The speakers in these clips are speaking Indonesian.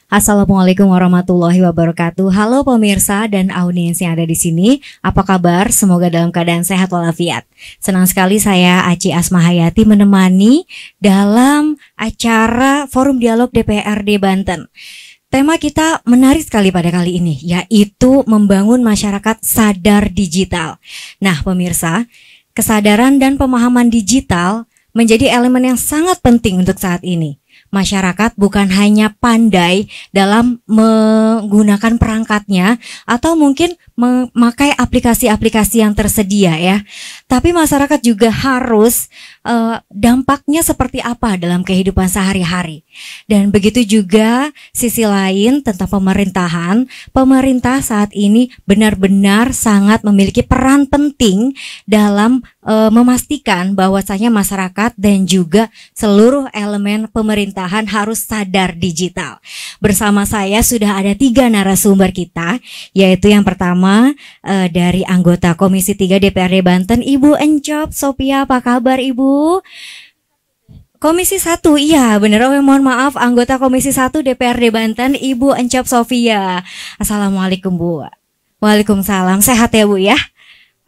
Assalamualaikum warahmatullahi wabarakatuh. Halo pemirsa dan audiens yang ada di sini. Apa kabar? Semoga dalam keadaan sehat walafiat. Senang sekali saya Aci Asma Hayati menemani dalam acara Forum Dialog DPRD Banten. Tema kita menarik sekali pada kali ini, yaitu membangun masyarakat sadar digital. Nah, pemirsa, kesadaran dan pemahaman digital menjadi elemen yang sangat penting untuk saat ini. Masyarakat bukan hanya pandai dalam menggunakan perangkatnya atau mungkin memakai aplikasi-aplikasi yang tersedia ya. Tapi masyarakat juga harus dampaknya seperti apa dalam kehidupan sehari-hari. Dan begitu juga sisi lain tentang pemerintahan. Pemerintah saat ini benar-benar sangat memiliki peran penting dalam memastikan bahwasanya masyarakat dan juga seluruh elemen pemerintahan harus sadar digital. Bersama saya sudah ada 3 narasumber kita, yaitu yang pertama dari anggota Komisi 3 DPRD Banten, Ibu Encop Sophia. Apa kabar Ibu? Komisi 1, iya bener, mohon maaf, anggota Komisi 1 DPRD Banten, Ibu Encop Sophia. Assalamualaikum Bu. Waalaikumsalam, sehat ya Bu ya?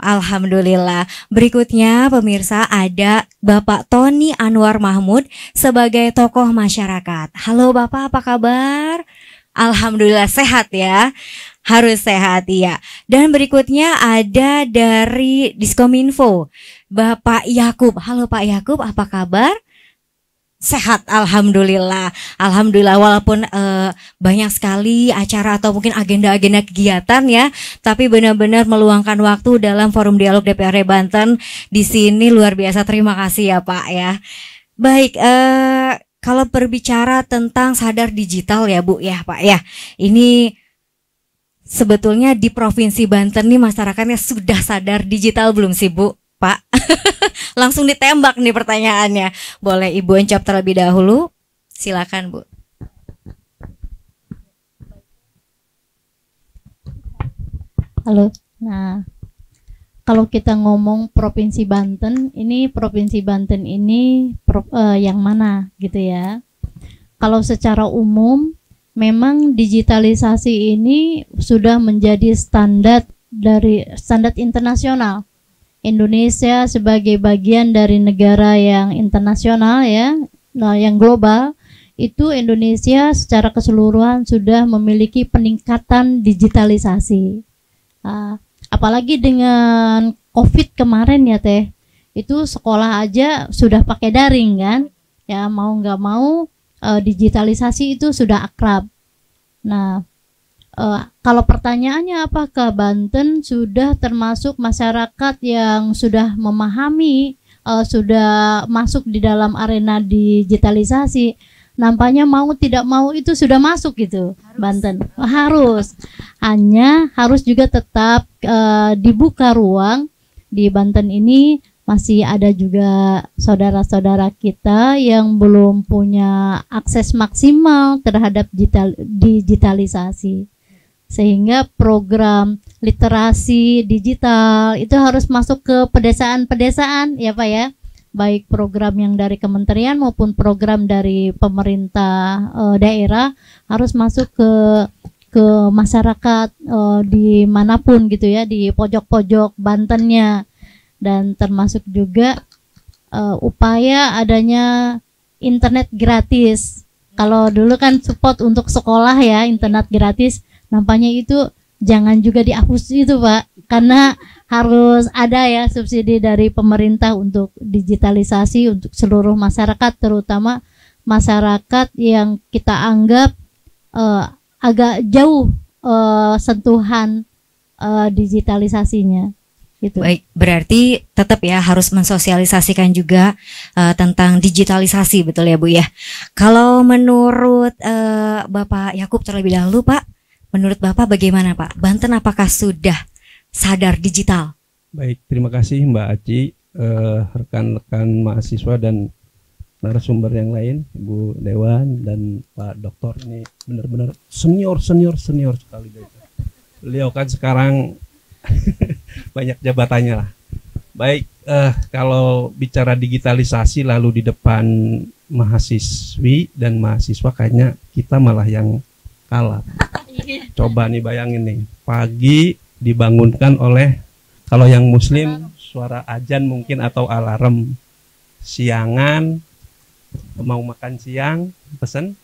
Alhamdulillah. Berikutnya pemirsa ada Bapak Tony Anwar Mahmud sebagai tokoh masyarakat. Halo Bapak, apa kabar? Alhamdulillah sehat ya. Harus sehat ya. Dan berikutnya ada dari Diskominfo, Bapak Yakub. Halo Pak Yakub, apa kabar? Sehat, alhamdulillah. Alhamdulillah, walaupun banyak sekali acara atau mungkin agenda-agenda kegiatan ya, tapi benar-benar meluangkan waktu dalam Forum Dialog DPRD Banten di sini, luar biasa. Terima kasih ya Pak ya. Baik, kalau berbicara tentang sadar digital ya Bu ya Pak ya, ini sebetulnya di Provinsi Banten nih masyarakatnya sudah sadar digital belum sih Bu? Pak, langsung ditembak nih pertanyaannya. Boleh Ibu Encop terlebih dahulu? Silakan Bu. Halo. Nah, kalau kita ngomong Provinsi Banten, ini Provinsi Banten ini yang mana gitu ya? Kalau secara umum, memang digitalisasi ini sudah menjadi standar internasional. Indonesia sebagai bagian dari negara yang internasional ya, nah yang global, itu Indonesia secara keseluruhan sudah memiliki peningkatan digitalisasi. Apalagi dengan COVID kemarin ya Teh, itu sekolah aja sudah pakai daring kan, ya mau nggak mau digitalisasi itu sudah akrab. Nah, kalau pertanyaannya apakah Banten sudah termasuk masyarakat yang sudah memahami, sudah masuk di dalam arena digitalisasi, nampaknya mau tidak mau itu sudah masuk gitu. Banten harus, hanya harus juga tetap dibuka ruang. Di Banten ini masih ada juga saudara-saudara kita yang belum punya akses maksimal terhadap digitalisasi. Sehingga program literasi digital itu harus masuk ke pedesaan-pedesaan ya Pak ya, baik program yang dari kementerian maupun program dari pemerintah daerah harus masuk ke masyarakat dimanapun gitu ya, di pojok-pojok Bantennya. Dan termasuk juga upaya adanya internet gratis. Kalau dulu kan support untuk sekolah ya, internet gratis, nampaknya itu jangan juga dihapus itu Pak, karena harus ada ya subsidi dari pemerintah untuk digitalisasi untuk seluruh masyarakat, terutama masyarakat yang kita anggap agak jauh sentuhan digitalisasinya. Gitu. Baik, berarti tetap ya harus mensosialisasikan juga tentang digitalisasi, betul ya Bu ya. Kalau menurut Bapak Yakub terlebih dahulu Pak, menurut Bapak bagaimana Pak? Banten apakah sudah sadar digital? Baik, terima kasih Mbak Aci, rekan-rekan mahasiswa dan narasumber yang lain, Ibu Dewan dan Pak Doktor, ini benar-benar senior sekali. Beliau kan sekarang banyak jabatannya lah. Baik, kalau bicara digitalisasi lalu di depan mahasiswi dan mahasiswa, kayaknya kita malah yang kala. Coba nih bayangin nih, pagi dibangunkan oleh, kalau yang muslim suara azan mungkin atau alarm. Siangan mau makan siang pesen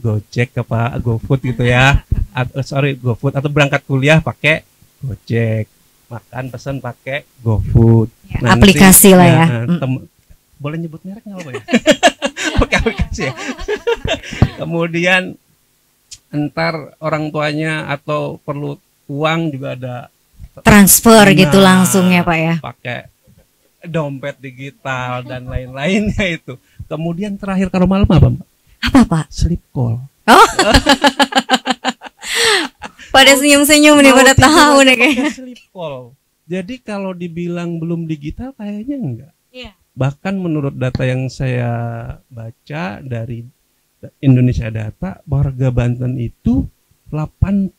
Gojek apa GoFood gitu ya. GoFood, atau berangkat kuliah pakai Gojek. Makan pesen pakai GoFood. Ya, aplikasi lah ya. Boleh nyebut merek nggak apa ya? Pakai aplikasi ya. Kemudian entar orang tuanya atau perlu uang juga ada transfer gitu langsung ya Pak ya. Pakai dompet digital dan lain-lainnya itu. Kemudian terakhir kalau malam apa Mbak? Apa Pak? Sleep call. Oh. Pada senyum-senyum nih, pada tahu nih kayaknya. Sleep call. Jadi kalau dibilang belum digital kayaknya enggak. Iya. Bahkan menurut data yang saya baca dari Indonesia Data, warga Banten itu 89%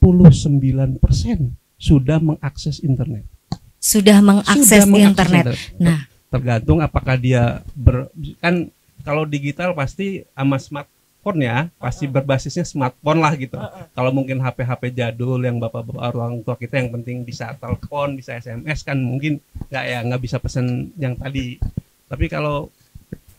sudah mengakses internet. Sudah mengakses internet. Nah, tergantung apakah dia kan kalau digital pasti sama smartphone ya, pasti berbasisnya smartphone lah gitu. Kalau mungkin HP-HP jadul yang bapak-bapak orang tua kita yang penting bisa telepon, bisa SMS kan mungkin nggak bisa pesen yang tadi. Tapi kalau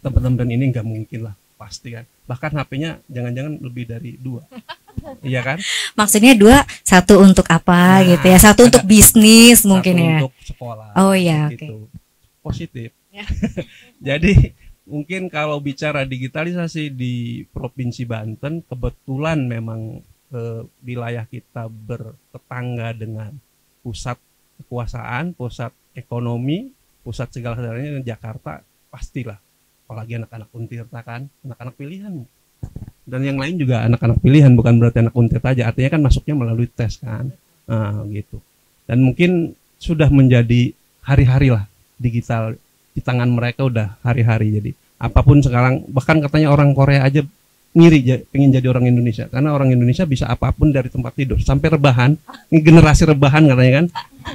teman-teman ini nggak mungkin lah, pasti kan. Bahkan HP-nya jangan-jangan lebih dari 2. Iya kan? Maksudnya 2, satu untuk apa gitu ya? Satu untuk bisnis mungkin satu ya. Untuk sekolah. Oh iya, gitu. oke. Positif. Ya. Jadi mungkin kalau bicara digitalisasi di Provinsi Banten, kebetulan memang wilayah kita bertetangga dengan pusat kekuasaan, pusat ekonomi, pusat segala-galanya Jakarta, pastilah. Apalagi anak-anak Untirta kan, anak-anak pilihan. Dan yang lain juga anak-anak pilihan, bukan berarti anak Untirta aja. Artinya kan masuknya melalui tes kan, gitu. Dan mungkin sudah menjadi hari-hari lah digital di tangan mereka, udah hari-hari. Jadi apapun sekarang, bahkan katanya orang Korea aja ngiri pengen jadi orang Indonesia, karena orang Indonesia bisa apapun dari tempat tidur sampai rebahan. Ini generasi rebahan katanya kan,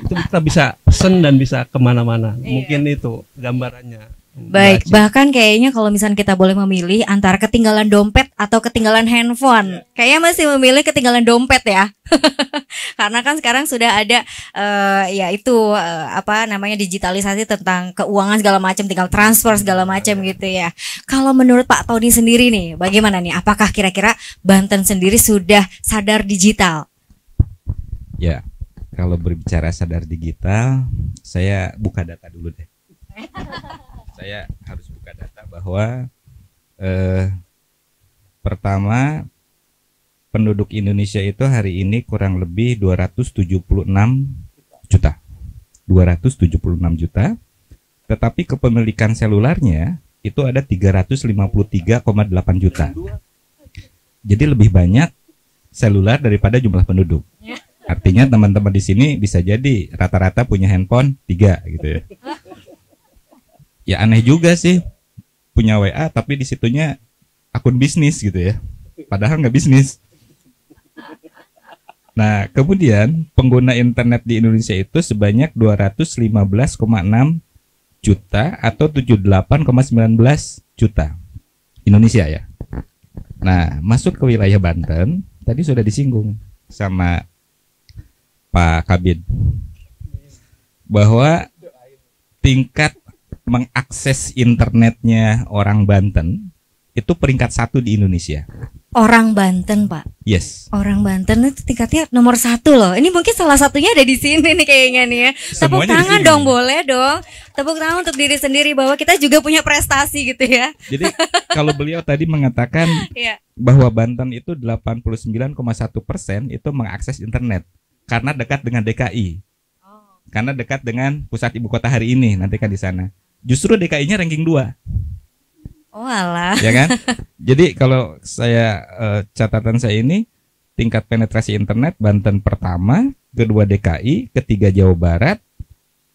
itu kita bisa pesen dan bisa kemana-mana. Mungkin itu gambarannya. Baik, bahkan kayaknya kalau misalnya kita boleh memilih antara ketinggalan dompet atau ketinggalan handphone, kayaknya masih memilih ketinggalan dompet ya. Karena kan sekarang sudah ada apa namanya, digitalisasi tentang keuangan segala macam, tinggal transfer segala macam gitu ya. Kalau menurut Pak Tony sendiri nih, bagaimana nih? Apakah kira-kira Banten sendiri sudah sadar digital? Ya, kalau berbicara sadar digital, saya buka data dulu deh. Saya harus buka data bahwa pertama, penduduk Indonesia itu hari ini kurang lebih 276 juta. 276 juta. Tetapi kepemilikan selularnya itu ada 353,8 juta. Jadi lebih banyak selular daripada jumlah penduduk. Artinya teman-teman di sini bisa jadi rata-rata punya handphone 3 gitu ya. Ya aneh juga sih, punya WA tapi di situnya akun bisnis gitu ya, padahal nggak bisnis. Nah kemudian pengguna internet di Indonesia itu sebanyak 215,6 juta atau 78,19 juta Indonesia ya. Nah masuk ke wilayah Banten, tadi sudah disinggung sama Pak Kabid bahwa tingkat mengakses internetnya orang Banten itu peringkat 1 di Indonesia. Orang Banten Pak? Yes. Orang Banten itu tingkatnya nomor 1 loh. Ini mungkin salah satunya ada di sini nih kayaknya nih ya. Tepuk tangan dong, boleh dong. Tepuk tangan untuk diri sendiri bahwa kita juga punya prestasi gitu ya. Jadi kalau beliau tadi mengatakan bahwa Banten itu 89,1% itu mengakses internet karena dekat dengan DKI. Karena dekat dengan pusat ibu kota hari ini, nanti kan di sana. Justru DKI-nya ranking 2. Oh alah. Ya kan? Jadi kalau saya catatan saya ini, tingkat penetrasi internet Banten pertama, kedua DKI, ketiga Jawa Barat,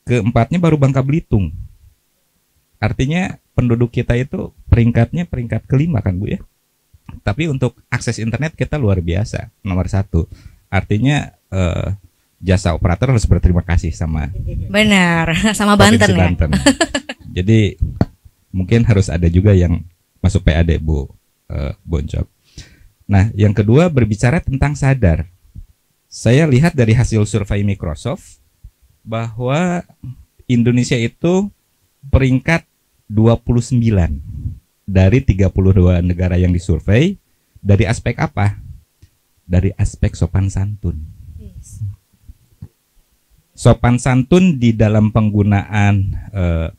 keempatnya baru Bangka Belitung. Artinya penduduk kita itu peringkatnya peringkat kelima kan Bu ya. Tapi untuk akses internet kita luar biasa, nomor 1. Artinya jasa operator harus berterima kasih sama sama Banten ya. Banten. Jadi mungkin harus ada juga yang masuk PAD Bu Boncok. Nah, yang kedua berbicara tentang sadar. Saya lihat dari hasil survei Microsoft bahwa Indonesia itu peringkat 29 dari 32 negara yang disurvei. Dari aspek apa? Dari aspek sopan santun. Sopan santun di dalam penggunaan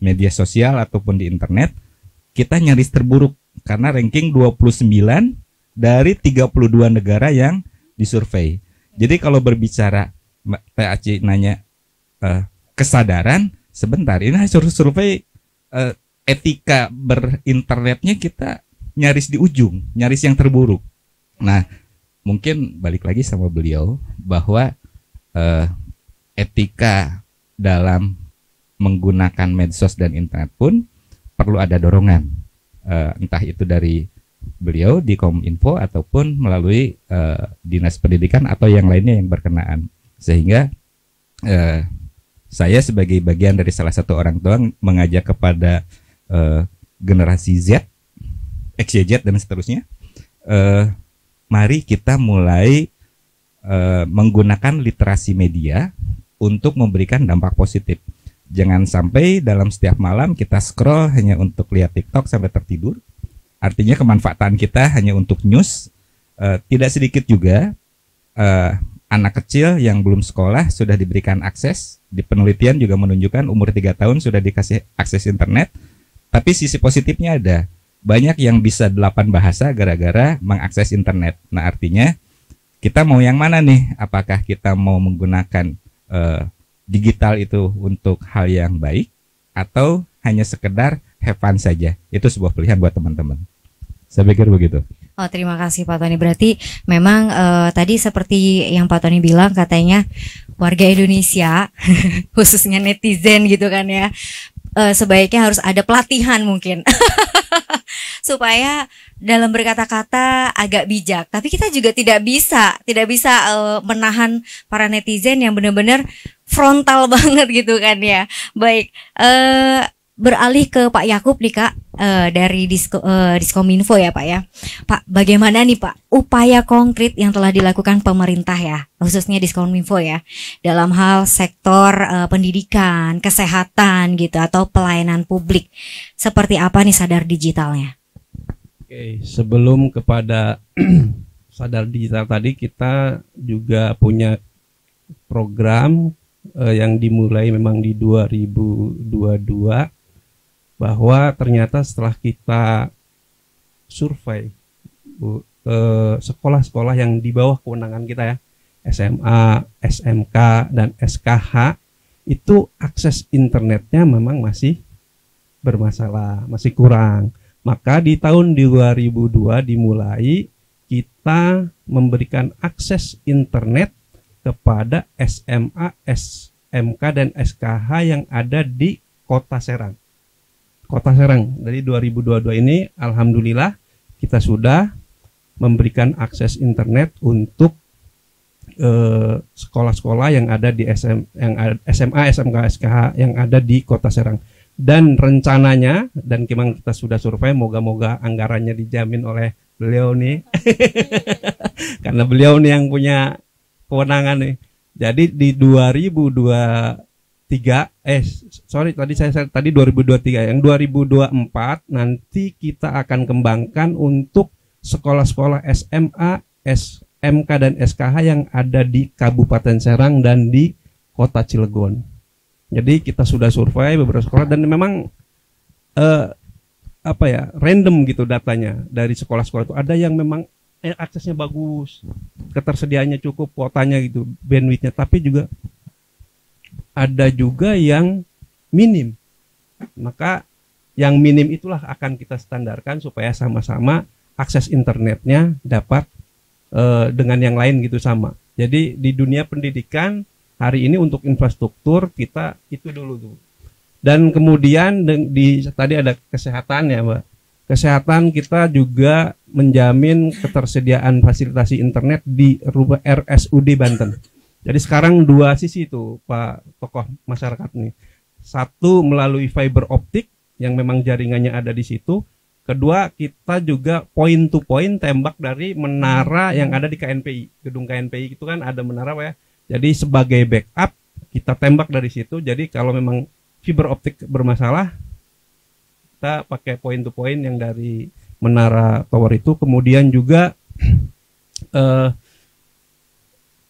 media sosial ataupun di internet, kita nyaris terburuk karena ranking 29 dari 32 negara yang disurvei. Jadi kalau berbicara, Teh Aci nanya kesadaran, sebentar, ini hasil survei etika berinternetnya kita nyaris di ujung, nyaris yang terburuk. Nah, mungkin balik lagi sama beliau bahwa etika dalam menggunakan medsos dan internet pun perlu ada dorongan, entah itu dari beliau di Kominfo ataupun melalui dinas pendidikan atau yang lainnya yang berkenaan, sehingga saya sebagai bagian dari salah satu orang tua mengajak kepada generasi Z, XYZ dan seterusnya, mari kita mulai menggunakan literasi media untuk memberikan dampak positif. Jangan sampai dalam setiap malam kita scroll hanya untuk lihat TikTok sampai tertidur. Artinya kemanfaatan kita hanya untuk news. Tidak sedikit juga anak kecil yang belum sekolah sudah diberikan akses. Di penelitian juga menunjukkan umur 3 tahun sudah dikasih akses internet. Tapi sisi positifnya ada. Banyak yang bisa 8 bahasa gara-gara mengakses internet. Nah, artinya kita mau yang mana nih? Apakah kita mau menggunakan digital itu untuk hal yang baik atau hanya sekedar have fun saja? Itu sebuah pilihan buat teman-teman. Saya pikir begitu. Oh, terima kasih Pak Tony. Berarti memang tadi seperti yang Pak Tony bilang, katanya warga Indonesia khususnya netizen gitu kan ya, sebaiknya harus ada pelatihan mungkin supaya dalam berkata-kata agak bijak. Tapi kita juga tidak bisa menahan para netizen yang benar-benar frontal banget gitu kan ya. Baik, beralih ke Pak Yakub nih Kak, dari Diskominfo ya Pak ya. Pak, bagaimana nih Pak upaya konkret yang telah dilakukan pemerintah ya, khususnya Diskominfo ya, dalam hal sektor pendidikan, kesehatan gitu, atau pelayanan publik. Seperti apa nih sadar digitalnya? Oke, sebelum kepada sadar digital tadi, kita juga punya program yang dimulai memang di 2022, bahwa ternyata setelah kita survei sekolah-sekolah yang di bawah kewenangan kita ya, SMA, SMK, dan SKH, itu akses internetnya memang masih bermasalah, masih kurang. Maka di tahun 2002 dimulai kita memberikan akses internet kepada SMA, SMK, dan SKH yang ada di Kota Serang. Kota Serang dari 2022 ini alhamdulillah kita sudah memberikan akses internet untuk sekolah-sekolah yang ada di SMA, SMK, SKH yang ada di Kota Serang. Dan rencananya, dan memang kita sudah survei, moga-moga anggarannya dijamin oleh beliau nih karena beliau nih yang punya kewenangan nih. Jadi di 2023 tadi 2023, yang 2024 nanti kita akan kembangkan untuk sekolah-sekolah SMA, SMK, dan SKH yang ada di Kabupaten Serang dan di Kota Cilegon. Jadi kita sudah survei beberapa sekolah dan memang random gitu datanya dari sekolah-sekolah itu. Ada yang memang aksesnya bagus, ketersediaannya cukup, kuotanya gitu, bandwidthnya, tapi juga ada juga yang minim. Maka yang minim itulah akan kita standarkan supaya sama-sama akses internetnya dapat dengan yang lain gitu sama. Jadi di dunia pendidikan hari ini untuk infrastruktur kita itu dulu tuh. Dan kemudian tadi ada kesehatan ya Mbak. Kesehatan kita juga menjamin ketersediaan fasilitasi internet di RSUD Banten. Jadi sekarang dua sisi itu Pak tokoh masyarakat nih. Satu melalui fiber optik yang memang jaringannya ada di situ. Kedua, kita juga point to point tembak dari menara yang ada di KNPI. Gedung KNPI itu kan ada menara Pak ya. Jadi sebagai backup kita tembak dari situ. Jadi kalau memang fiber optik bermasalah, kita pakai point to point yang dari menara tower itu. Kemudian juga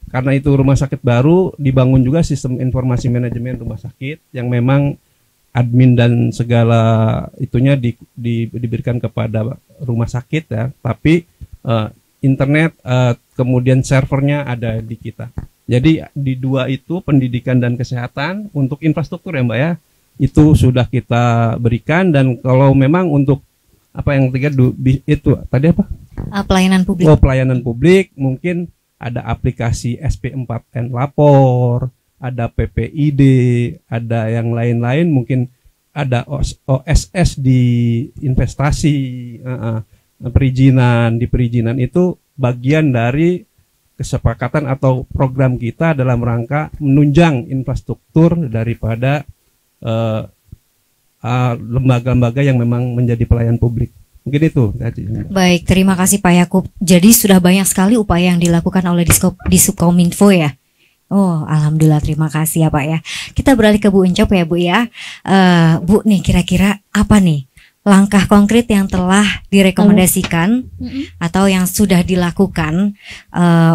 karena itu rumah sakit baru, dibangun juga sistem informasi manajemen rumah sakit yang memang admin dan segala itunya diberikan kepada rumah sakit ya, tapi internet kemudian servernya ada di kita. Jadi di dua itu, pendidikan dan kesehatan, untuk infrastruktur ya Mbak ya, itu sudah kita berikan. Dan kalau memang untuk apa yang ketiga itu tadi apa? Pelayanan publik. Oh, pelayanan publik, mungkin ada aplikasi SP4N lapor, ada PPID, ada yang lain-lain, mungkin ada OSS di investasi, perizinan. Di perizinan itu bagian dari kesepakatan atau program kita dalam rangka menunjang infrastruktur daripada lembaga-lembaga yang memang menjadi pelayan publik. Mungkin itu. Baik, terima kasih Pak Yakub. Jadi sudah banyak sekali upaya yang dilakukan oleh Disubkominfo ya. Oh, alhamdulillah, terima kasih ya Pak ya. Kita beralih ke Bu Encop ya Bu ya. Bu nih, kira-kira apa nih langkah konkret yang telah direkomendasikan atau yang sudah dilakukan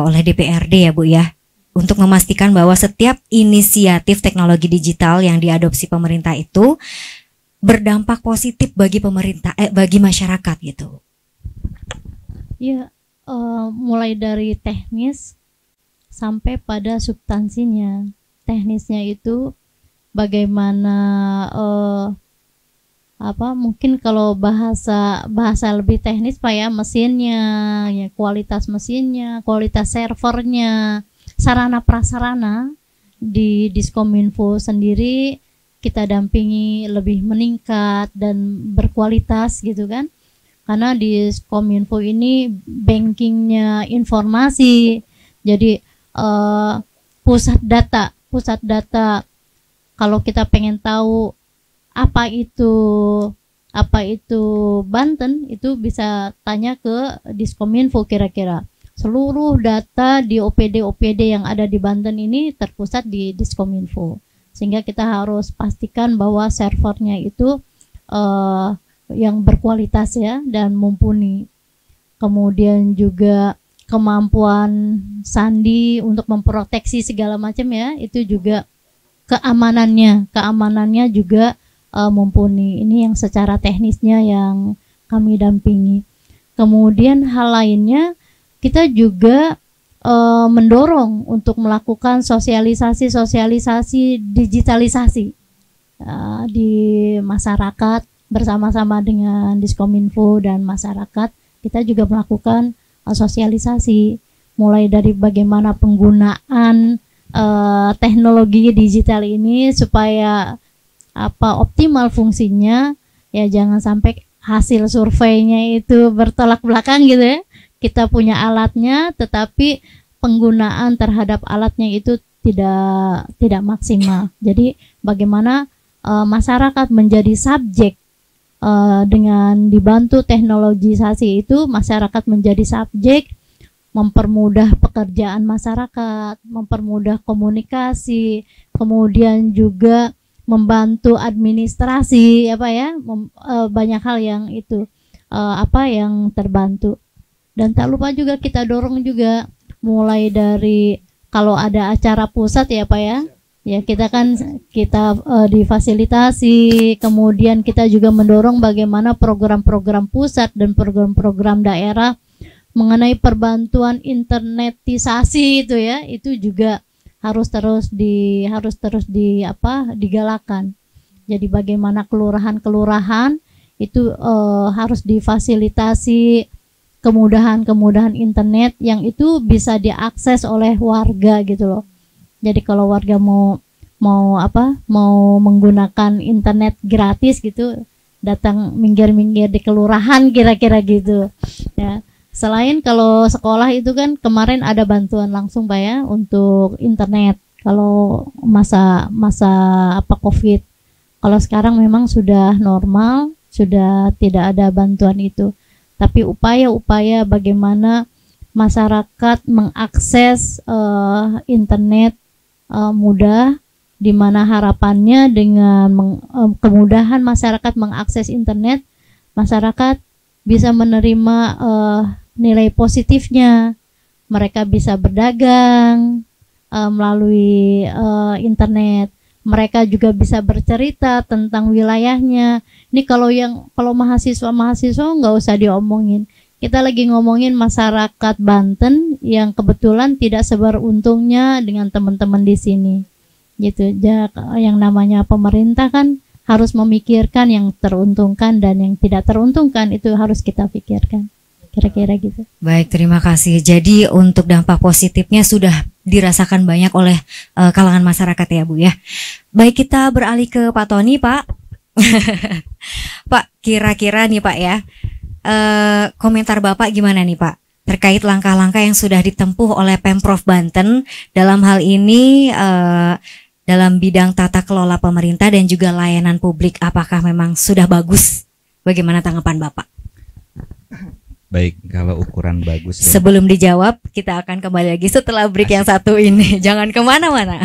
oleh DPRD ya Bu ya, untuk memastikan bahwa setiap inisiatif teknologi digital yang diadopsi pemerintah itu berdampak positif bagi pemerintah, bagi masyarakat gitu. Ya, mulai dari teknis sampai pada substansinya. Teknisnya itu bagaimana mungkin kalau bahasa lebih teknis Pak ya, mesinnya, ya kualitas mesinnya, kualitas servernya, sarana prasarana di Diskominfo sendiri kita dampingi lebih meningkat dan berkualitas gitu kan. Karena di Diskominfo ini bankingnya informasi. Jadi pusat data kalau kita pengen tahu apa itu Banten, itu bisa tanya ke Diskominfo. Kira-kira seluruh data di OPD yang ada di Banten ini terpusat di Diskominfo, sehingga kita harus pastikan bahwa servernya itu yang berkualitas ya dan mumpuni. Kemudian juga kemampuan sandi untuk memproteksi segala macam ya, itu juga keamanannya juga mumpuni. Ini yang secara teknisnya yang kami dampingi. Kemudian hal lainnya, kita juga mendorong untuk melakukan sosialisasi digitalisasi di masyarakat bersama-sama dengan Diskominfo dan masyarakat. Kita juga melakukan sosialisasi mulai dari bagaimana penggunaan teknologi digital ini supaya optimal fungsinya ya, jangan sampai hasil surveinya itu bertolak belakang gitu ya. Kita punya alatnya tetapi penggunaan terhadap alatnya itu tidak maksimal. Jadi bagaimana masyarakat menjadi subjek dengan dibantu teknologisasi itu, masyarakat menjadi subjek, mempermudah pekerjaan masyarakat, mempermudah komunikasi, kemudian juga membantu administrasi banyak hal yang itu yang terbantu. Dan tak lupa juga kita dorong juga mulai dari kalau ada acara pusat ya Pak ya kita difasilitasi, kemudian kita juga mendorong bagaimana program-program pusat dan program-program daerah mengenai perbantuan internetisasi itu ya, itu juga harus terus digalakan. Jadi bagaimana kelurahan-kelurahan itu harus difasilitasi kemudahan internet yang itu bisa diakses oleh warga gitu loh. Jadi kalau warga mau menggunakan internet gratis gitu, datang minggir-minggir di kelurahan kira-kira gitu ya. Selain kalau sekolah itu kan kemarin ada bantuan langsung Pak ya untuk internet kalau masa COVID. Kalau sekarang memang sudah normal, sudah tidak ada bantuan itu. Tapi upaya-upaya bagaimana masyarakat mengakses internet mudah, di mana harapannya dengan kemudahan masyarakat mengakses internet, masyarakat bisa menerima nilai positifnya. Mereka bisa berdagang melalui internet. Mereka juga bisa bercerita tentang wilayahnya. Ini kalau mahasiswa nggak usah diomongin. Kita lagi ngomongin masyarakat Banten yang kebetulan tidak seberuntungnya dengan teman-teman di sini. Gitu. Yang namanya pemerintah kan harus memikirkan yang teruntungkan dan yang tidak teruntungkan, itu harus kita pikirkan. Kira-kira gitu. Baik, terima kasih. Jadi untuk dampak positifnya sudah dirasakan banyak oleh kalangan masyarakat ya Bu ya. Baik, kita beralih ke Pak Tony, Pak. Pak, kira-kira nih Pak ya, komentar Bapak gimana nih Pak terkait langkah-langkah yang sudah ditempuh oleh Pemprov Banten dalam hal ini dalam bidang tata kelola pemerintah dan juga layanan publik, apakah memang sudah bagus? Bagaimana tanggapan Bapak? Baik, kalau ukuran bagus. Sebelum dijawab, kita akan kembali lagi setelah break yang satu ini. Jangan kemana-mana.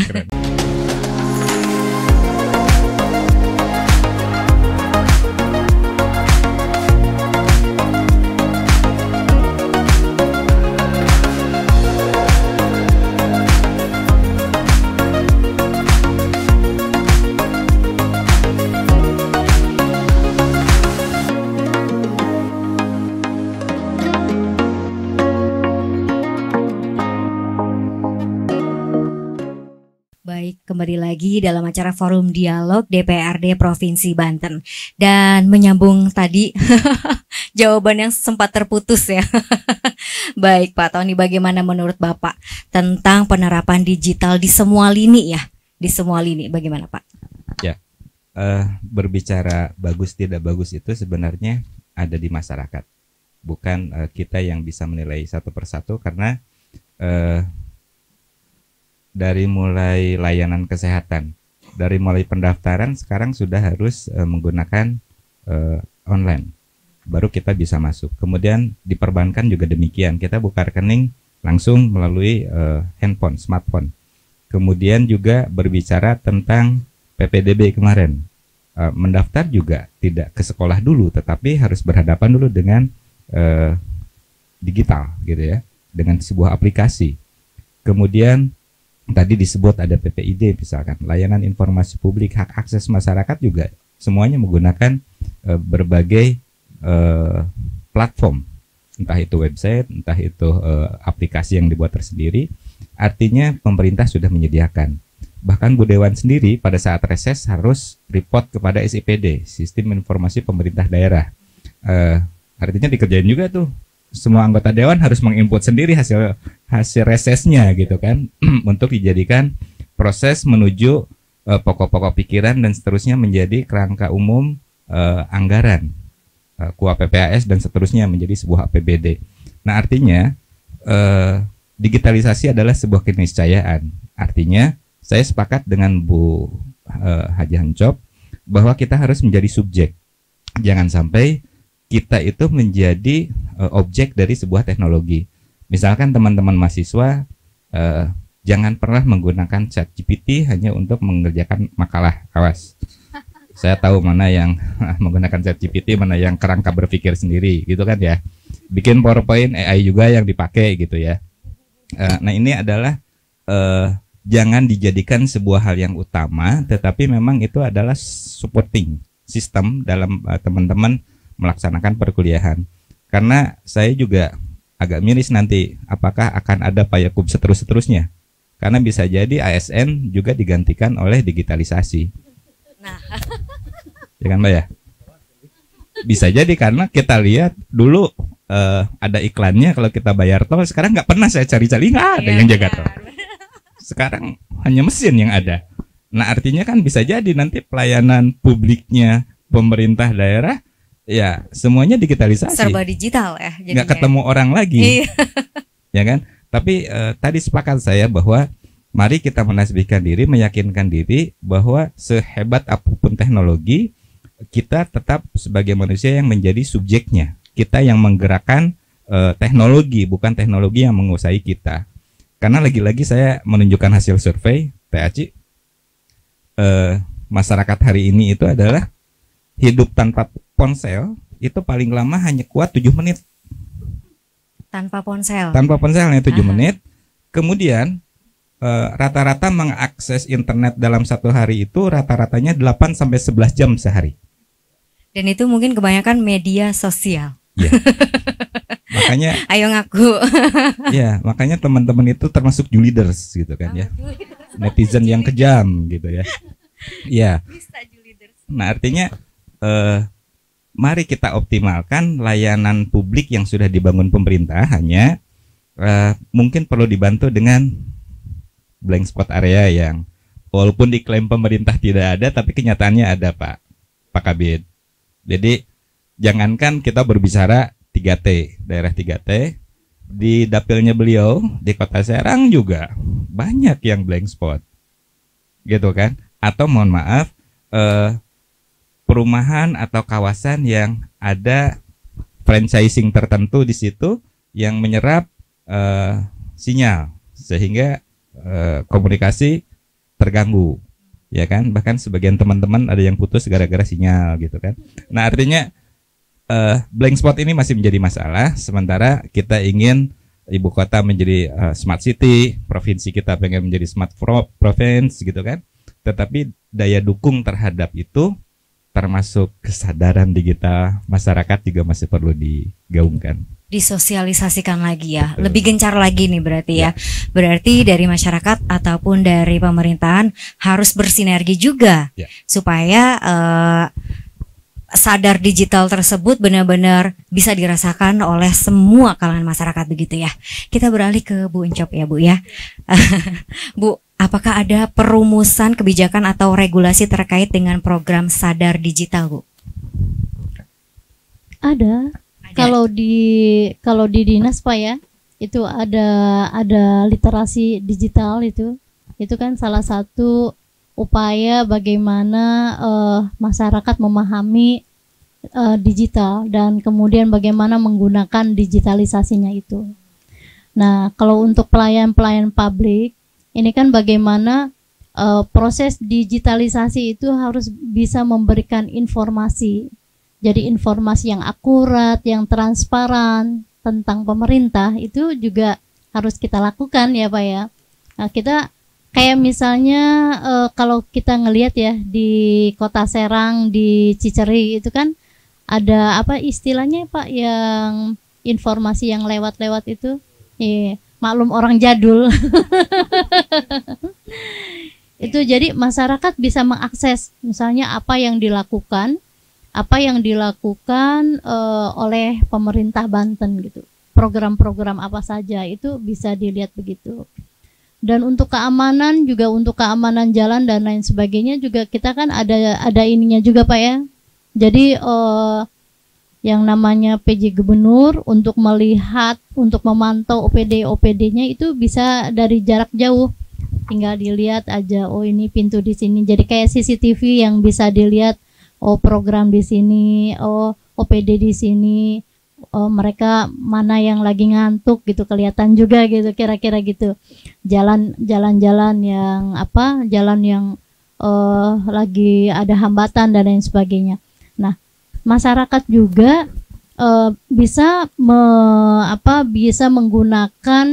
Baik, kembali lagi dalam acara Forum Dialog DPRD Provinsi Banten. Dan menyambung tadi jawaban yang sempat terputus ya. Baik Pak Tony, bagaimana menurut Bapak tentang penerapan digital di semua lini ya? Di semua lini, bagaimana Pak? Ya, berbicara bagus tidak bagus itu sebenarnya ada di masyarakat. Bukan kita yang bisa menilai satu persatu, karena dari mulai layanan kesehatan, dari mulai pendaftaran sekarang sudah harus menggunakan online, baru kita bisa masuk. Kemudian di perbankan juga demikian, kita buka rekening langsung melalui handphone, smartphone. Kemudian juga berbicara tentang PPDB kemarin, mendaftar juga tidak ke sekolah dulu, tetapi harus berhadapan dulu dengan digital gitu ya, dengan sebuah aplikasi. Kemudian tadi disebut ada PPID misalkan, layanan informasi publik, hak akses masyarakat juga semuanya menggunakan berbagai platform, entah itu website, entah itu aplikasi yang dibuat tersendiri. Artinya pemerintah sudah menyediakan. Bahkan Bu Dewan sendiri pada saat reses harus report kepada SIPD, Sistem Informasi Pemerintah Daerah. Artinya dikerjain juga tuh. Semua anggota dewan harus menginput sendiri hasil resesnya gitu kan, untuk dijadikan proses menuju pokok-pokok pikiran dan seterusnya menjadi kerangka umum anggaran, KUA PPAS dan seterusnya menjadi sebuah APBD. Nah artinya digitalisasi adalah sebuah keniscayaan. Artinya saya sepakat dengan Bu Haji Hancop bahwa kita harus menjadi subjek. Jangan sampai kita itu menjadi objek dari sebuah teknologi. Misalkan teman-teman mahasiswa jangan pernah menggunakan ChatGPT hanya untuk mengerjakan makalah. Awas, saya tahu mana yang menggunakan ChatGPT, mana yang kerangka berpikir sendiri, gitu kan ya. Bikin PowerPoint AI juga yang dipakai gitu ya. Nah ini adalah jangan dijadikan sebuah hal yang utama, tetapi memang itu adalah supporting system dalam teman-teman melaksanakan perkuliahan. Karena saya juga agak miris nanti apakah akan ada payakumbuh seterusnya. Karena bisa jadi ASN juga digantikan oleh digitalisasi. Nah, ya kan Mbak ya? Bisa jadi karena kita lihat dulu ada iklannya kalau kita bayar tol, sekarang nggak pernah saya cari-cari, nggak ada yang jaga tol. Sekarang hanya mesin yang ada. Nah artinya kan bisa jadi nanti pelayanan publiknya pemerintah daerah ya semuanya digitalisasi, serba digital ya jadinya. Nggak ketemu orang lagi. Iya. Ya kan? Tapi tadi sepakat saya bahwa mari kita menasbihkan diri, meyakinkan diri bahwa sehebat apapun teknologi, kita tetap sebagai manusia yang menjadi subjeknya. Kita yang menggerakkan teknologi, bukan teknologi yang menguasai kita. Karena lagi-lagi saya menunjukkan hasil survei TACI, masyarakat hari ini itu adalah hidup tanpa ponsel itu paling lama hanya kuat 7 menit. Tanpa ponsel. Tanpa ponsel hanya 7 menit. Kemudian rata-rata mengakses internet dalam satu hari itu rata-ratanya 8 sampai 11 jam sehari. Dan itu mungkin kebanyakan media sosial. Ya. Makanya Ayo ngaku. ya, makanya teman-teman itu termasuk Juliders gitu kan ya. Netizen yang kejam gitu ya. Ya. Nah, artinya mari kita optimalkan layanan publik yang sudah dibangun pemerintah, hanya mungkin perlu dibantu dengan blank spot area yang walaupun diklaim pemerintah tidak ada, tapi kenyataannya ada, Pak Kabid. Jadi jangankan kita berbicara 3T, daerah 3T, di dapilnya beliau di Kota Serang juga banyak yang blank spot, gitu kan? Atau mohon maaf, perumahan atau kawasan yang ada franchising tertentu di situ yang menyerap sinyal sehingga komunikasi terganggu, ya kan? Bahkan sebagian teman-teman ada yang putus gara-gara sinyal, gitu kan? Nah, artinya blank spot ini masih menjadi masalah. Sementara kita ingin ibu kota menjadi smart city, provinsi kita pengen menjadi smart province, gitu kan? Tetapi daya dukung terhadap itu, termasuk kesadaran digital masyarakat juga masih perlu digaungkan. Disosialisasikan lagi ya, lebih gencar lagi nih berarti ya. Berarti dari masyarakat ataupun dari pemerintahan harus bersinergi juga supaya sadar digital tersebut benar-benar bisa dirasakan oleh semua kalangan masyarakat begitu ya. Kita beralih ke Bu Encop ya Bu ya. Bu, apakah ada perumusan kebijakan atau regulasi terkait dengan program sadar digital, Bu? Ada. Kalau di dinas Pak ya, itu ada literasi digital itu kan salah satu upaya bagaimana masyarakat memahami digital dan kemudian bagaimana menggunakan digitalisasinya itu. Nah, kalau untuk pelayan-pelayan publik ini kan bagaimana proses digitalisasi itu harus bisa memberikan informasi. Jadi informasi yang akurat, yang transparan tentang pemerintah itu juga harus kita lakukan ya Pak ya. Nah, kita kayak misalnya kalau kita ngelihat ya di Kota Serang, di Ciceri itu kan ada apa istilahnya Pak yang informasi yang lewat-lewat itu, maklum orang jadul. Itu jadi masyarakat bisa mengakses misalnya apa yang dilakukan oleh pemerintah Banten gitu. Program-program apa saja itu bisa dilihat begitu. Dan untuk keamanan juga, untuk keamanan jalan dan lain sebagainya juga kita kan ada ininya juga Pak ya. Jadi yang namanya PJ Gubernur untuk melihat, untuk memantau OPD-nya itu bisa dari jarak jauh. Tinggal dilihat aja, oh ini pintu di sini. Jadi kayak CCTV yang bisa dilihat, oh program di sini, oh OPD di sini, oh mereka mana yang lagi ngantuk gitu, kelihatan juga gitu, kira-kira gitu. Jalan-jalan yang lagi ada hambatan dan lain sebagainya. Nah, masyarakat juga bisa menggunakan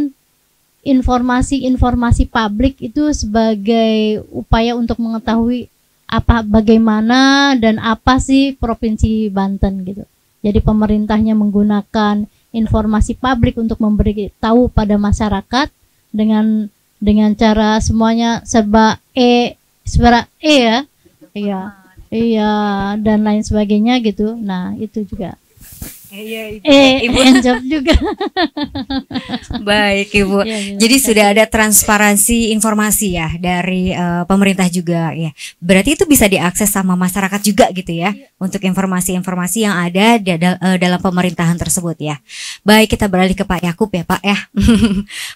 informasi publik itu sebagai upaya untuk mengetahui bagaimana dan apa sih Provinsi Banten gitu. Jadi pemerintahnya menggunakan informasi publik untuk memberitahu pada masyarakat dengan cara semuanya serba ya. Iya dan lain sebagainya gitu. Nah, itu juga. Ibu Encop juga. Baik Ibu. Jadi sudah ada transparansi informasi ya dari pemerintah juga ya. Berarti itu bisa diakses sama masyarakat juga gitu ya, untuk informasi-informasi yang ada dalam pemerintahan tersebut ya. Baik, kita beralih ke Pak Yakub ya Pak ya.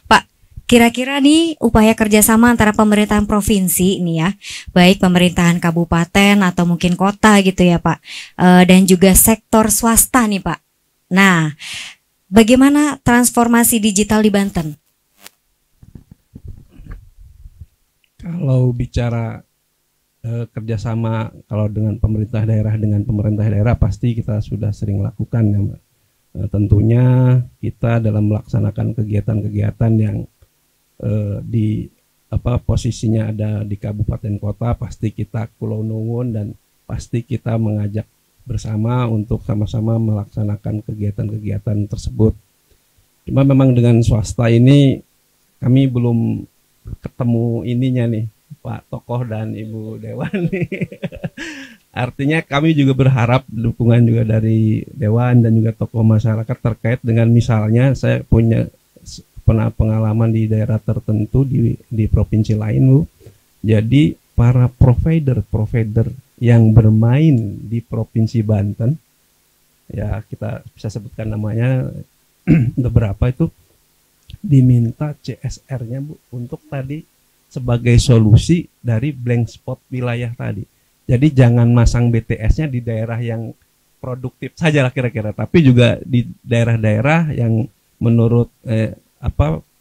Pak, kira-kira nih upaya kerjasama antara pemerintahan provinsi nih ya, baik pemerintahan kabupaten atau mungkin kota gitu ya Pak, dan juga sektor swasta nih Pak. Nah, bagaimana transformasi digital di Banten? Kalau bicara kerjasama kalau dengan pemerintah daerah pasti kita sudah sering lakukan ya Mbak. Tentunya kita dalam melaksanakan kegiatan-kegiatan yang di posisinya ada di kabupaten kota, pasti kita kulo nuwun dan pasti kita mengajak bersama untuk sama-sama melaksanakan kegiatan-kegiatan tersebut. Cuma memang dengan swasta ini kami belum ketemu ininya nih Pak Tokoh dan Ibu Dewan nih. Artinya kami juga berharap dukungan juga dari Dewan dan juga tokoh masyarakat terkait dengan misalnya saya punya pengalaman di daerah tertentu di provinsi lain Bu. Jadi para provider yang bermain di provinsi Banten, ya kita bisa sebutkan namanya beberapa itu diminta CSR-nya Bu untuk tadi sebagai solusi dari blank spot wilayah tadi. Jadi jangan masang BTS-nya di daerah yang produktif saja lah kira-kira, tapi juga di daerah-daerah yang menurut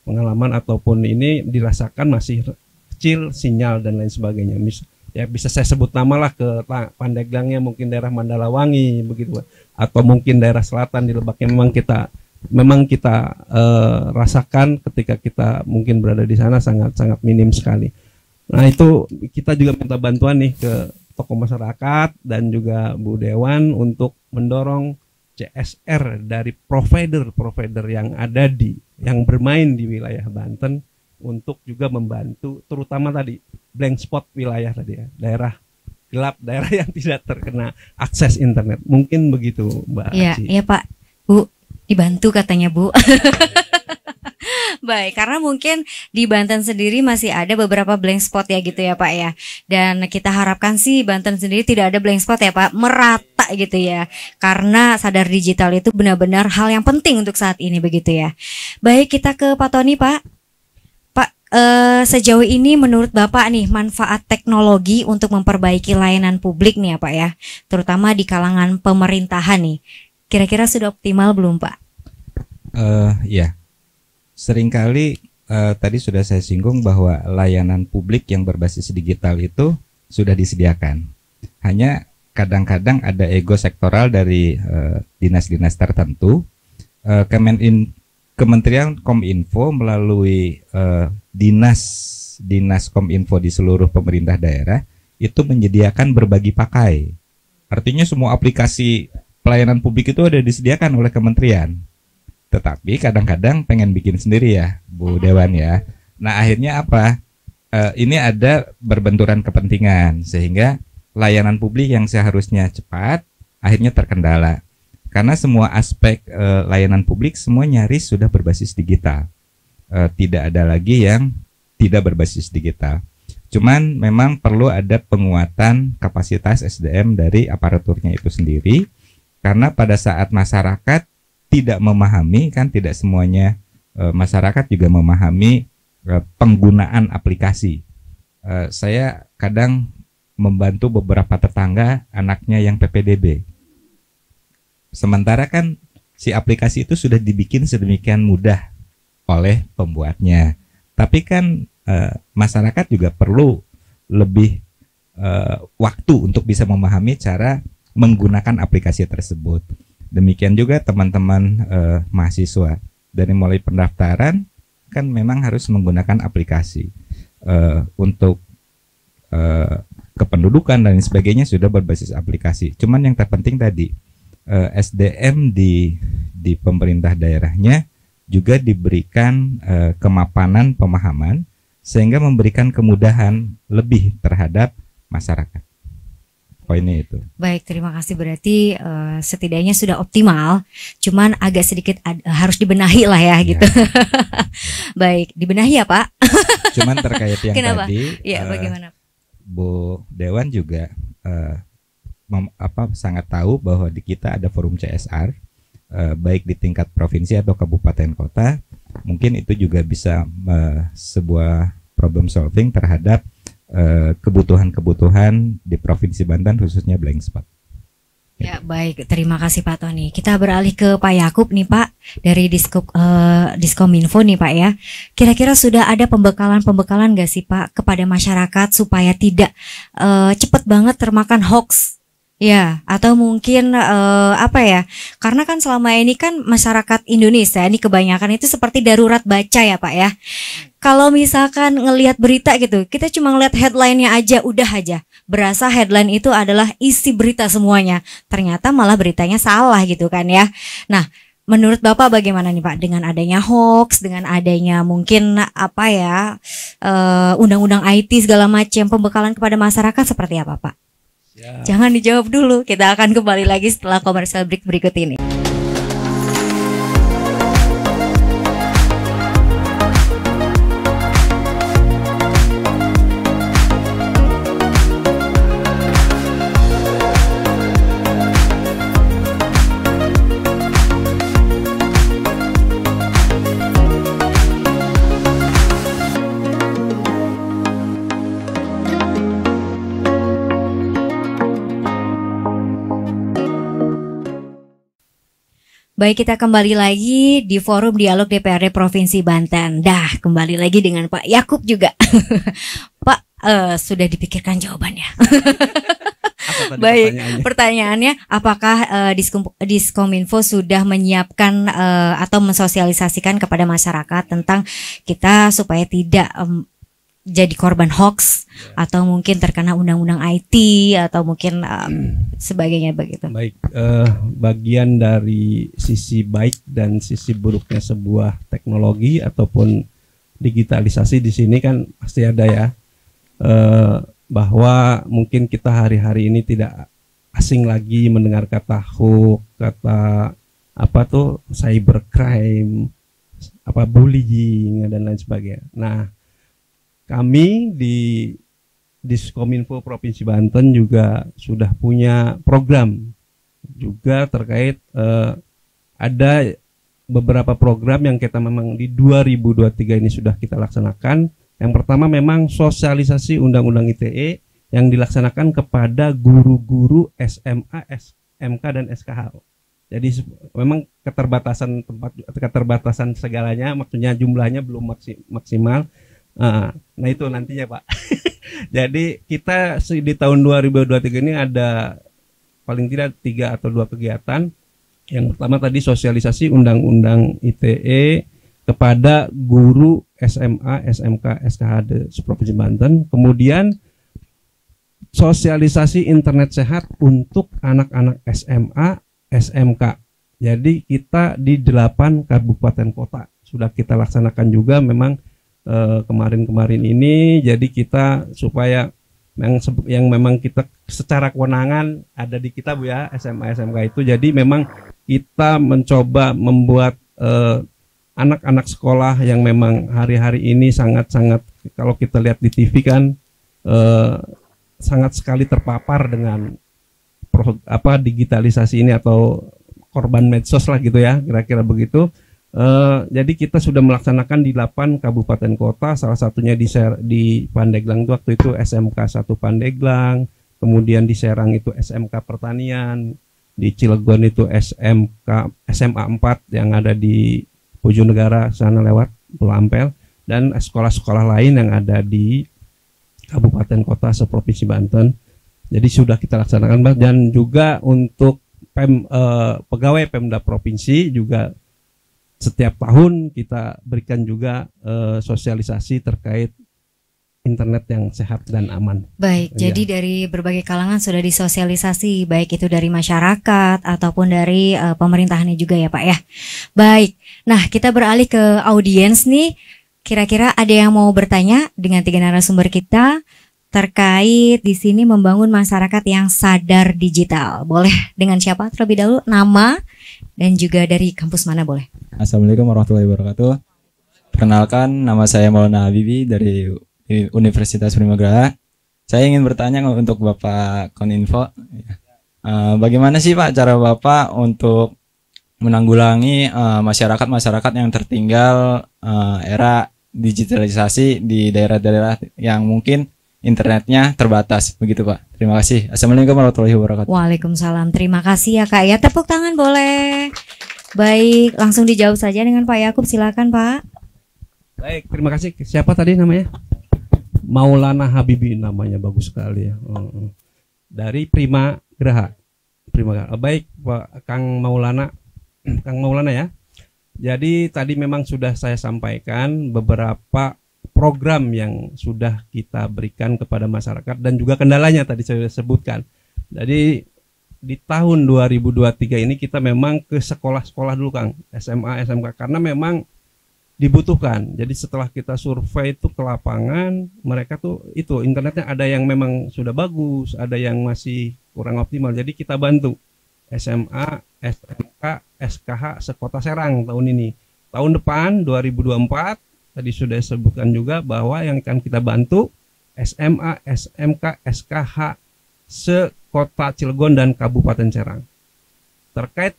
pengalaman ataupun ini dirasakan masih kecil sinyal dan lain sebagainya. Ya bisa saya sebut nama lah ke Pandeglangnya mungkin daerah Mandalawangi begitu, atau mungkin daerah selatan di Lebaknya memang kita rasakan ketika kita mungkin berada di sana sangat minim sekali. Nah itu kita juga minta bantuan nih ke tokoh masyarakat dan juga Bu Dewan untuk mendorong CSR dari provider yang ada yang bermain di wilayah Banten untuk juga membantu terutama tadi blank spot wilayah tadi ya, daerah gelap, daerah yang tidak terkena akses internet. Mungkin begitu Mbak Aci. Iya Pak, Bu, dibantu katanya Bu. Baik, karena mungkin di Banten sendiri masih ada beberapa blank spot ya gitu ya Pak ya. Dan kita harapkan sih Banten sendiri tidak ada blank spot ya Pak, merata gitu ya. Karena sadar digital itu benar-benar hal yang penting untuk saat ini begitu ya. Baik, kita ke Pak Tony Pak. Pak, sejauh ini menurut Bapak nih manfaat teknologi untuk memperbaiki layanan publik nih ya Pak ya, terutama di kalangan pemerintahan nih. Kira-kira sudah optimal belum Pak? Ya. Seringkali tadi sudah saya singgung bahwa layanan publik yang berbasis digital itu sudah disediakan. Hanya kadang-kadang ada ego sektoral dari dinas-dinas tertentu. Kementerian Kominfo melalui dinas Kominfo di seluruh pemerintah daerah itu menyediakan berbagi pakai. Artinya semua aplikasi pelayanan publik itu ada disediakan oleh kementerian. Tetapi kadang-kadang pengen bikin sendiri ya Bu Dewan ya. Nah akhirnya apa? Ini ada berbenturan kepentingan sehingga layanan publik yang seharusnya cepat akhirnya terkendala. Karena semua aspek layanan publik semua nyaris sudah berbasis digital. Tidak ada lagi yang tidak berbasis digital. Cuman memang perlu ada penguatan kapasitas SDM dari aparaturnya itu sendiri. Karena pada saat masyarakat tidak memahami, kan tidak semuanya masyarakat juga memahami penggunaan aplikasi. Saya kadang membantu beberapa tetangga anaknya yang PPDB. Sementara kan si aplikasi itu sudah dibikin sedemikian mudah oleh pembuatnya. Tapi kan masyarakat juga perlu lebih waktu untuk bisa memahami cara menggunakan aplikasi tersebut. Demikian juga teman-teman mahasiswa dari mulai pendaftaran kan memang harus menggunakan aplikasi untuk kependudukan dan sebagainya sudah berbasis aplikasi. Cuman yang terpenting tadi SDM di pemerintah daerahnya juga diberikan kemapanan pemahaman sehingga memberikan kemudahan lebih terhadap masyarakat. Poinnya itu. Baik, terima kasih. Berarti setidaknya sudah optimal, cuman agak sedikit harus dibenahi lah ya gitu. Baik, dibenahi ya Pak. Cuman terkait yang Kenapa? tadi, Ya, bagaimana? Bu Dewan juga sangat tahu bahwa di kita ada forum CSR, baik di tingkat provinsi atau kabupaten kota. Mungkin itu juga bisa sebuah problem solving terhadap kebutuhan-kebutuhan di Provinsi Banten khususnya blank spot. Ya, baik, terima kasih Pak Tony. Kita beralih ke Pak Yakub nih Pak, dari Diskominfo nih Pak ya. Kira-kira sudah ada pembekalan nggak sih Pak kepada masyarakat supaya tidak cepat banget termakan hoax? Ya, atau mungkin apa ya? Karena kan selama ini kan masyarakat Indonesia ini kebanyakan itu seperti darurat baca ya Pak ya. Kalau misalkan ngelihat berita gitu, kita cuma ngelihat headline-nya aja, udah aja. Berasa headline itu adalah isi berita semuanya. Ternyata malah beritanya salah gitu kan ya. Nah, menurut Bapak bagaimana nih Pak dengan adanya hoax, dengan adanya mungkin apa ya, undang-undang IT segala macam, pembekalan kepada masyarakat seperti apa Pak? Ya. Jangan dijawab dulu, kita akan kembali lagi setelah komersial break berikut ini. Baik, kita kembali lagi di forum dialog DPRD Provinsi Banten. Dah, kembali lagi dengan Pak Yakub juga. Pak, sudah dipikirkan jawabannya. Baik, pertanyaannya, apakah Diskominfo sudah menyiapkan atau mensosialisasikan kepada masyarakat tentang kita supaya tidak jadi korban hoax atau mungkin terkena undang-undang IT atau mungkin sebagainya begitu. Baik, bagian dari sisi baik dan sisi buruknya sebuah teknologi ataupun digitalisasi di sini kan pasti ada ya, bahwa mungkin kita hari-hari ini tidak asing lagi mendengar kata hoax, kata apa tuh cybercrime, apa bullying dan lain sebagainya. Nah, kami di Diskominfo Provinsi Banten juga sudah punya program juga terkait ada beberapa program yang kita memang di 2023 ini sudah kita laksanakan. Yang pertama memang sosialisasi Undang-Undang ITE yang dilaksanakan kepada guru-guru SMA, SMK dan SKHO. Jadi memang keterbatasan segalanya, maksudnya jumlahnya belum maksimal. Nah itu nantinya Pak. Jadi kita di tahun 2023 ini ada paling tidak 3 atau 2 kegiatan. Yang pertama tadi sosialisasi Undang-Undang ITE kepada guru SMA, SMK, SKHD Provinsi Banten. Kemudian sosialisasi internet sehat untuk anak-anak SMA, SMK. Jadi kita di 8 kabupaten kota sudah kita laksanakan juga memang kemarin-kemarin ini. Jadi kita supaya yang memang kita secara kewenangan ada di kita Bu ya, SMA SMK itu. Jadi memang kita mencoba membuat anak-anak sekolah yang memang hari-hari ini sangat-sangat, kalau kita lihat di TV kan sangat sekali terpapar dengan digitalisasi ini atau korban medsos lah gitu ya, kira-kira begitu. Jadi kita sudah melaksanakan di 8 kabupaten kota, salah satunya di Pandeglang waktu itu SMK 1 Pandeglang, kemudian di Serang itu SMK Pertanian, di Cilegon itu SMA 4 yang ada di Bojonegara sana lewat Pulau Ampel, dan sekolah-sekolah lain yang ada di kabupaten kota seprovinsi Banten. Jadi sudah kita laksanakan, dan juga untuk pegawai Pemda provinsi juga setiap tahun kita berikan juga sosialisasi terkait internet yang sehat dan aman. Baik, ya. Jadi dari berbagai kalangan sudah disosialisasi, baik itu dari masyarakat ataupun dari pemerintahannya juga ya Pak ya. Baik, nah kita beralih ke audiens nih. Kira-kira ada yang mau bertanya dengan 3 narasumber kita terkait di sini membangun masyarakat yang sadar digital. Boleh dengan siapa terlebih dahulu? Nama dan juga dari kampus mana boleh? Assalamualaikum warahmatullahi wabarakatuh. Perkenalkan, nama saya Maulana Habibi dari Universitas Primagera. Saya ingin bertanya untuk Bapak Koninfo, bagaimana sih Pak cara Bapak untuk menanggulangi masyarakat-masyarakat yang tertinggal era digitalisasi di daerah-daerah yang mungkin internetnya terbatas, begitu Pak. Terima kasih. Assalamualaikum warahmatullahi wabarakatuh. Waalaikumsalam. Terima kasih ya Kak ya. Tepuk tangan boleh. Baik, langsung dijawab saja dengan Pak Yakub. Silakan Pak. Baik, terima kasih. Siapa tadi namanya? Maulana Habibi namanya, bagus sekali ya. Dari Prima Graha. Baik Pak Kang Maulana. Kang Maulana ya. Jadi tadi memang sudah saya sampaikan beberapa program yang sudah kita berikan kepada masyarakat dan juga kendalanya tadi saya sebutkan. Jadi di tahun 2023 ini kita memang ke sekolah-sekolah dulu Kang, SMA, SMK, karena memang dibutuhkan. Jadi setelah kita survei itu ke lapangan, mereka tuh itu internetnya ada yang memang sudah bagus, ada yang masih kurang optimal. Jadi kita bantu SMA, SMK, SKH sekota Serang tahun ini. Tahun depan 2024 tadi sudah disebutkan juga bahwa yang akan kita bantu SMA, SMK, SKH sekota Cilegon dan Kabupaten Serang. Terkait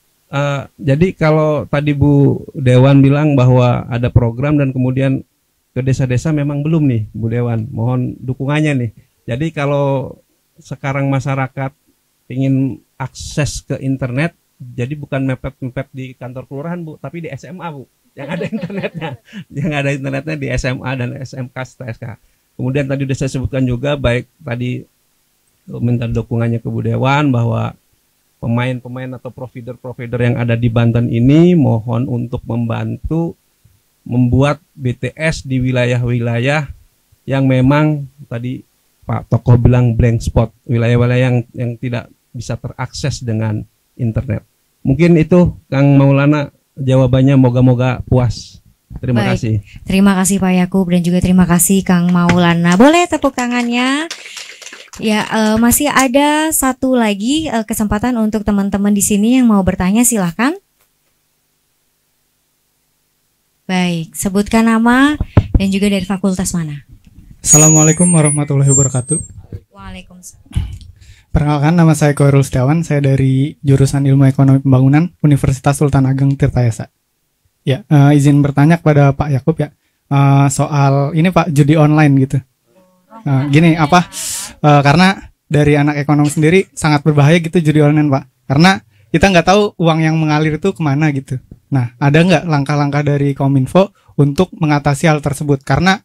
jadi kalau tadi Bu Dewan bilang bahwa ada program dan kemudian ke desa-desa, memang belum nih Bu Dewan. Mohon dukungannya nih. Jadi kalau sekarang masyarakat ingin akses ke internet, jadi bukan mepet-mepet di kantor kelurahan Bu, tapi di SMA Bu, yang ada internetnya, yang ada internetnya di SMA dan SMK SK. Kemudian tadi sudah saya sebutkan juga, baik tadi minta dukungannya ke Bu Dewan bahwa pemain-pemain atau provider-provider yang ada di Banten ini mohon untuk membantu membuat BTS di wilayah-wilayah yang memang tadi Pak Tokoh bilang blank spot, wilayah-wilayah yang tidak bisa terakses dengan internet. Mungkin itu Kang Maulana jawabannya, moga-moga puas. Terima kasih. Terima kasih Pak Yakub dan juga terima kasih Kang Maulana. Boleh tepuk tangannya. Ya, masih ada satu lagi kesempatan untuk teman-teman di sini yang mau bertanya, silahkan. Baik, sebutkan nama dan juga dari fakultas mana. Assalamualaikum warahmatullahi wabarakatuh. Waalaikumsalam. Perkenalkan, nama saya Koirul Setiawan, saya dari jurusan Ilmu Ekonomi Pembangunan Universitas Sultan Ageng Tirtayasa. Ya, izin bertanya kepada Pak Yakub ya, soal ini Pak, judi online gitu. Gini, karena dari anak ekonomi sendiri sangat berbahaya gitu judi online Pak, karena kita nggak tahu uang yang mengalir itu kemana gitu. Nah, ada nggak langkah-langkah dari Kominfo untuk mengatasi hal tersebut? Karena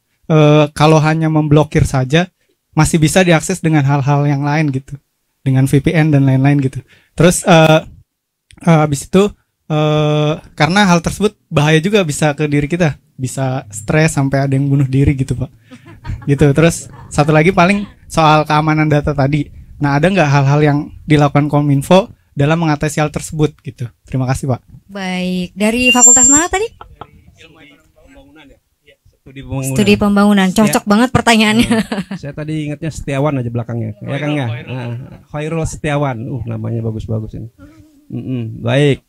kalau hanya memblokir saja masih bisa diakses dengan hal-hal yang lain gitu, dengan VPN dan lain-lain gitu. Terus habis itu karena hal tersebut bahaya juga, bisa ke diri kita, bisa stres sampai ada yang bunuh diri gitu Pak. Gitu. Terus satu lagi paling soal keamanan data tadi. Nah, ada nggak hal-hal yang dilakukan Kominfo dalam mengatasi hal tersebut gitu? Terima kasih Pak. Baik, dari fakultas mana tadi? Studi Pembangunan. Cocok banget pertanyaannya. Saya tadi ingatnya Setiawan aja belakangnya. Ya Kang ya. Khairul Setiawan. Namanya bagus-bagus ini. Baik.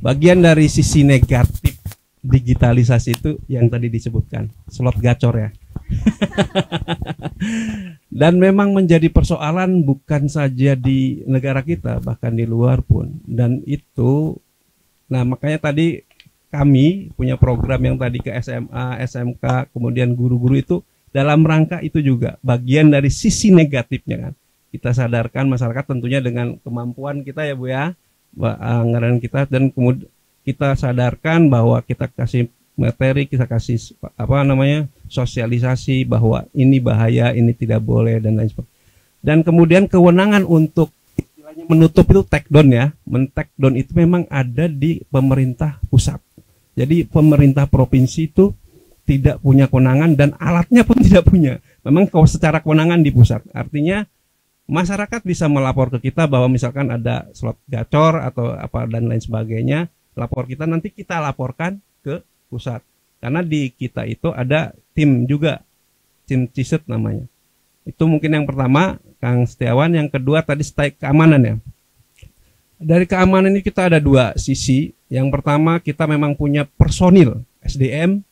Bagian dari sisi negatif digitalisasi itu yang tadi disebutkan, slot gacor ya. Dan memang menjadi persoalan bukan saja di negara kita, bahkan di luar pun. Dan itu, nah makanya tadi kami punya program yang tadi ke SMA, SMK, kemudian guru-guru itu dalam rangka itu juga bagian dari sisi negatifnya kan. Kita sadarkan masyarakat tentunya dengan kemampuan kita ya Bu ya, anggaran kita, dan kemudian kita sadarkan bahwa kita kasih materi, kita kasih sosialisasi bahwa ini bahaya, ini tidak boleh dan lain sebagainya. Dan kemudian kewenangan untuk istilahnya menutup itu take down ya, men-take down itu memang ada di pemerintah pusat. Jadi pemerintah provinsi itu tidak punya kewenangan dan alatnya pun tidak punya. Memang secara kewenangan di pusat. Artinya masyarakat bisa melapor ke kita bahwa misalkan ada slot gacor atau apa dan lain sebagainya, lapor kita, nanti kita laporkan ke pusat. Karena di kita itu ada tim juga, tim CISET namanya. Itu mungkin yang pertama, Kang Setiawan. Yang kedua tadi stake keamanan ya. Dari keamanan ini kita ada dua sisi. Yang pertama, kita memang punya personil SDM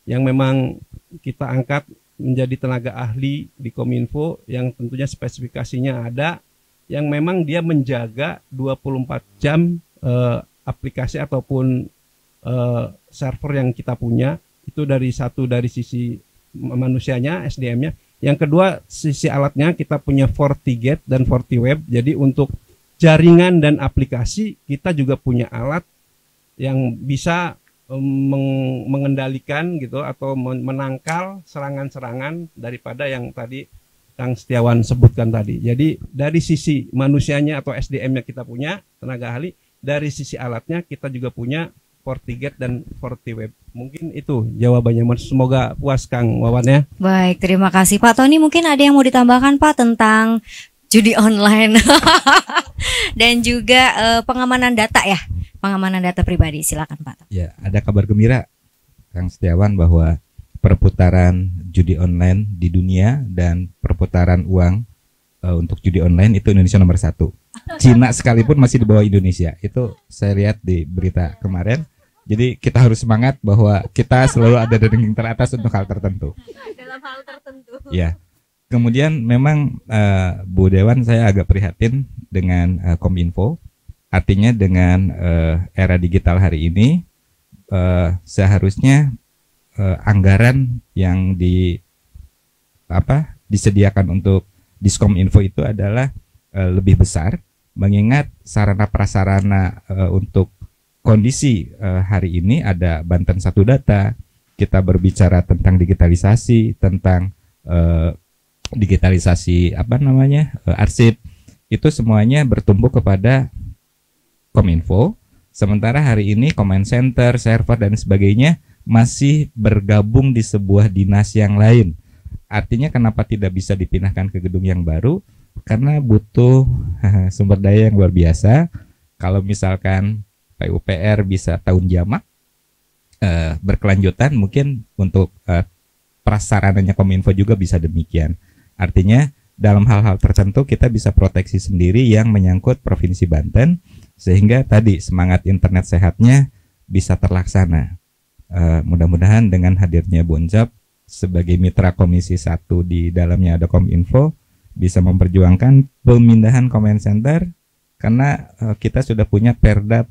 yang memang kita angkat menjadi tenaga ahli di Kominfo yang tentunya spesifikasinya ada, yang memang dia menjaga 24 jam aplikasi ataupun server yang kita punya itu dari sisi manusianya, SDM-nya. Yang kedua, sisi alatnya kita punya FortiGate dan FortiWeb. Jadi untuk jaringan dan aplikasi kita juga punya alat yang bisa mengendalikan gitu atau menangkal serangan-serangan daripada yang tadi Kang Setiawan sebutkan tadi. Jadi dari sisi manusianya atau SDM-nya kita punya tenaga ahli, dari sisi alatnya kita juga punya FortiGate dan FortiWeb. Mungkin itu jawabannya. Semoga puas Kang Wawan ya. Baik, terima kasih Pak Tony. Mungkin ada yang mau ditambahkan Pak tentang judi online dan juga pengamanan data ya, pengamanan data pribadi. Silakan Pak. Ya, ada kabar gembira Kang Setiawan bahwa perputaran judi online di dunia dan perputaran uang untuk judi online itu Indonesia nomor 1. Cina sekalipun masih di bawah Indonesia. Itu saya lihat di berita kemarin. Jadi kita harus semangat bahwa kita selalu ada di ranking teratas untuk hal tertentu. Dalam hal tertentu. Ya. Kemudian memang Bu Dewan, saya agak prihatin dengan Kominfo. Artinya dengan era digital hari ini seharusnya anggaran yang disediakan untuk Diskominfo itu adalah lebih besar, mengingat sarana prasarana untuk kondisi hari ini ada Banten Satu Data, kita berbicara tentang digitalisasi, tentang digitalisasi arsip, itu semuanya bertumbuh kepada Kominfo. Sementara hari ini command center, server dan sebagainya masih bergabung di sebuah dinas yang lain. Artinya kenapa tidak bisa dipindahkan ke gedung yang baru? Karena butuh sumber daya yang luar biasa. Kalau misalkan PUPR bisa tahun jamak berkelanjutan, mungkin untuk prasarananya Kominfo juga bisa demikian. Artinya dalam hal-hal tertentu kita bisa proteksi sendiri yang menyangkut Provinsi Banten, sehingga tadi semangat internet sehatnya bisa terlaksana. Mudah-mudahan dengan hadirnya Bu Uncap sebagai mitra Komisi 1 di dalamnya ada Kominfo bisa memperjuangkan pemindahan command center, karena kita sudah punya Perda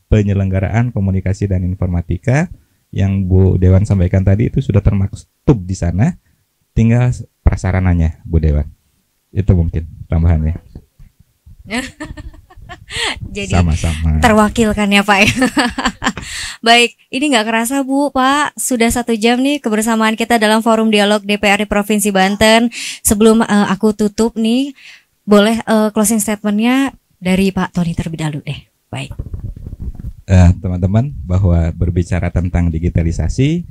penyelenggaraan komunikasi dan informatika yang Bu Dewan sampaikan tadi, itu sudah termaktub di sana, tinggal prasarananya Bu Dewan. Itu mungkin tambahannya. Jadi sama-sama terwakilkan ya Pak ya. Baik, ini nggak kerasa Bu, Pak, sudah 1 jam nih kebersamaan kita dalam forum dialog DPRD Provinsi Banten. Sebelum aku tutup nih, boleh closing statementnya dari Pak Tony terlebih dahulu deh. Baik. Teman-teman, bahwa berbicara tentang digitalisasi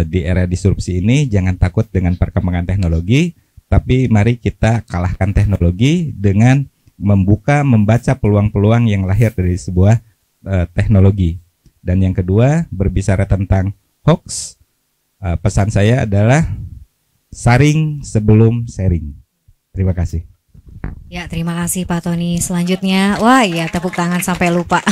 di era disrupsi ini, jangan takut dengan perkembangan teknologi, tapi mari kita kalahkan teknologi dengan membaca peluang-peluang yang lahir dari sebuah teknologi. Dan yang kedua, berbicara tentang hoax, pesan saya adalah saring sebelum sharing. Terima kasih. Ya, terima kasih Pak Tony. Selanjutnya, wah ya tepuk tangan sampai lupa.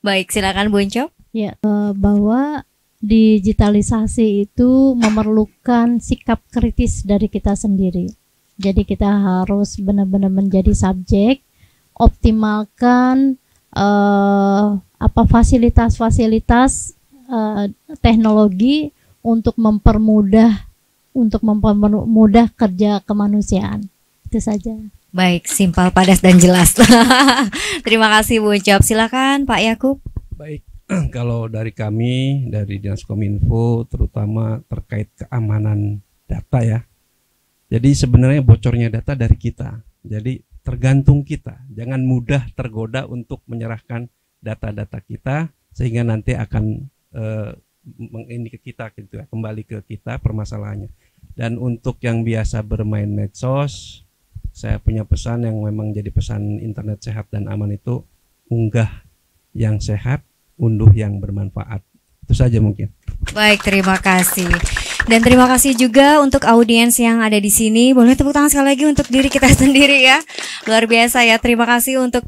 Baik, silakan Bu Uncap. Ya, bahwa digitalisasi itu memerlukan sikap kritis dari kita sendiri. Jadi kita harus benar-benar menjadi subjek, optimalkan fasilitas-fasilitas teknologi untuk mempermudah kerja kemanusiaan. Itu saja. Baik, simpel, padas dan jelas. Terima kasih Bu Uncap. Silakan Pak Yakub. Baik, kalau dari kami dari Dinas Kominfo terutama terkait keamanan data ya. Jadi sebenarnya bocornya data dari kita. Jadi tergantung kita. Jangan mudah tergoda untuk menyerahkan data-data kita sehingga nanti akan ini ke kita gitu ya, kembali ke kita permasalahannya. Dan untuk yang biasa bermain medsos, saya punya pesan yang memang jadi pesan internet sehat dan aman itu, unggah yang sehat, unduh yang bermanfaat. Itu saja mungkin. Baik, terima kasih. Dan terima kasih juga untuk audiens yang ada di sini. Boleh tepuk tangan sekali lagi untuk diri kita sendiri ya. Luar biasa ya. Terima kasih untuk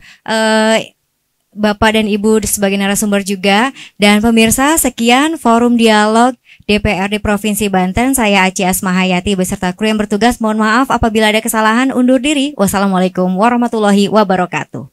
Bapak dan Ibu sebagai narasumber juga. Dan pemirsa, sekian forum dialog DPRD Provinsi Banten. Saya Aci Asmahayati beserta kru yang bertugas. Mohon maaf apabila ada kesalahan, undur diri. Wassalamualaikum warahmatullahi wabarakatuh.